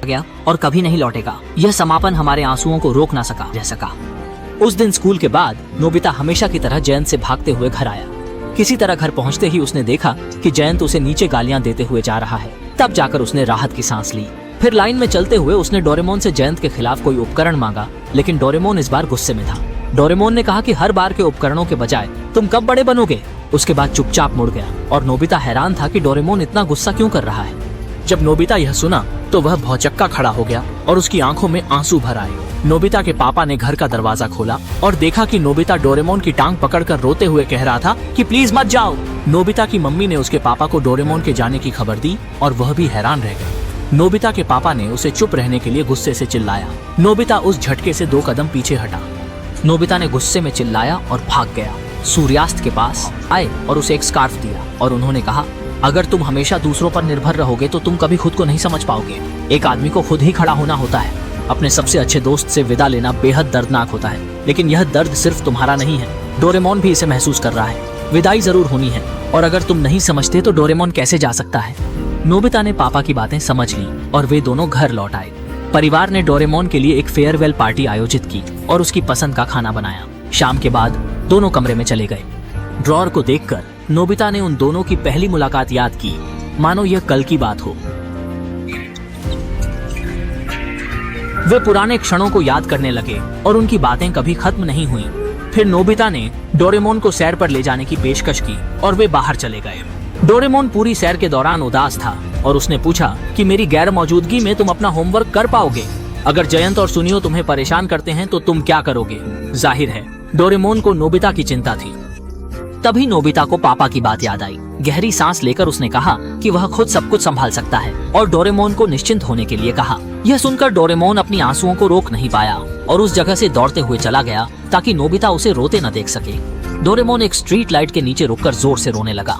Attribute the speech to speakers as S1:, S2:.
S1: गया और कभी नहीं लौटेगा। यह समापन हमारे आंसुओं को रोक ना सका। उस दिन स्कूल के बाद नोबिता हमेशा की तरह जयंत से भागते हुए घर आया। किसी तरह घर पहुंचते ही उसने देखा कि जयंत उसे नीचे गालियां देते हुए जा रहा है। तब जाकर उसने राहत की सांस ली। फिर लाइन में चलते हुए उसने डोरेमोन से जयंत के खिलाफ कोई उपकरण मांगा, लेकिन डोरेमोन इस बार गुस्से में था। डोरेमोन ने कहा कि हर बार के उपकरणों के बजाय तुम कब बड़े बनोगे। उसके बाद चुपचाप मुड़ गया और नोबिता हैरान था कि डोरेमोन इतना गुस्सा क्यों कर रहा है।
S2: जब नोबिता यह सुना तो वह भौचक्का खड़ा हो गया और उसकी आंखों में आंसू भर आए। नोबिता के पापा ने घर का दरवाजा खोला और देखा कि नोबिता डोरेमोन की टांग पकड़कर रोते हुए कह रहा था कि प्लीज मत जाओ। नोबिता की मम्मी ने उसके पापा को डोरेमोन के जाने की खबर दी और वह भी हैरान रह गए। नोबिता के पापा ने उसे चुप रहने के लिए गुस्से से चिल्लाया। नोबिता उस झटके से 2 कदम पीछे हटा।
S1: नोबिता ने गुस्से में चिल्लाया और भाग गया। सूर्यास्त के पास आए और उसे एक स्कार्फ दिया और उन्होंने कहा, अगर तुम हमेशा दूसरों पर निर्भर रहोगे तो तुम कभी खुद को नहीं समझ पाओगे। एक आदमी को खुद ही खड़ा होना होता है। अपने सबसे अच्छे दोस्त से विदा लेना बेहद दर्दनाक होता है, लेकिन यह दर्द सिर्फ तुम्हारा नहीं है। डोरेमोन भी इसे महसूस कर रहा है। विदाई जरूर होनी है और अगर तुम नहीं समझते तो डोरेमोन कैसे जा सकता है। नोबिता ने पापा की बातें समझ ली और वे दोनों घर लौट आए। परिवार ने डोरेमोन के लिए एक फेयरवेल पार्टी आयोजित की और उसकी पसंद का खाना बनाया। शाम के बाद दोनों कमरे में चले गए। ड्रॉअर को देखकर नोबिता ने उन दोनों की पहली मुलाकात याद की, मानो यह कल की बात हो। वे पुराने क्षणों को याद करने लगे और उनकी बातें कभी खत्म नहीं हुई। फिर नोबिता ने डोरेमोन को सैर पर ले जाने की पेशकश की और वे बाहर चले गए। डोरेमोन पूरी सैर के दौरान उदास था और उसने पूछा कि मेरी गैर मौजूदगी में तुम अपना होमवर्क कर पाओगे? अगर जयंत और सुनियो तुम्हें परेशान करते हैं तो तुम क्या करोगे? जाहिर है डोरेमोन को नोबिता की चिंता थी। तभी नोबिता को पापा की बात याद आई। गहरी सांस लेकर उसने कहा कि वह खुद सब कुछ संभाल सकता है और डोरेमोन को निश्चिंत होने के लिए कहा। यह सुनकर डोरेमोन अपनी आंसुओं को रोक नहीं पाया और उस जगह से दौड़ते हुए चला गया ताकि नोबिता उसे रोते न देख सके। डोरेमोन एक स्ट्रीट लाइट के नीचे रुककर जोर से रोने लगा।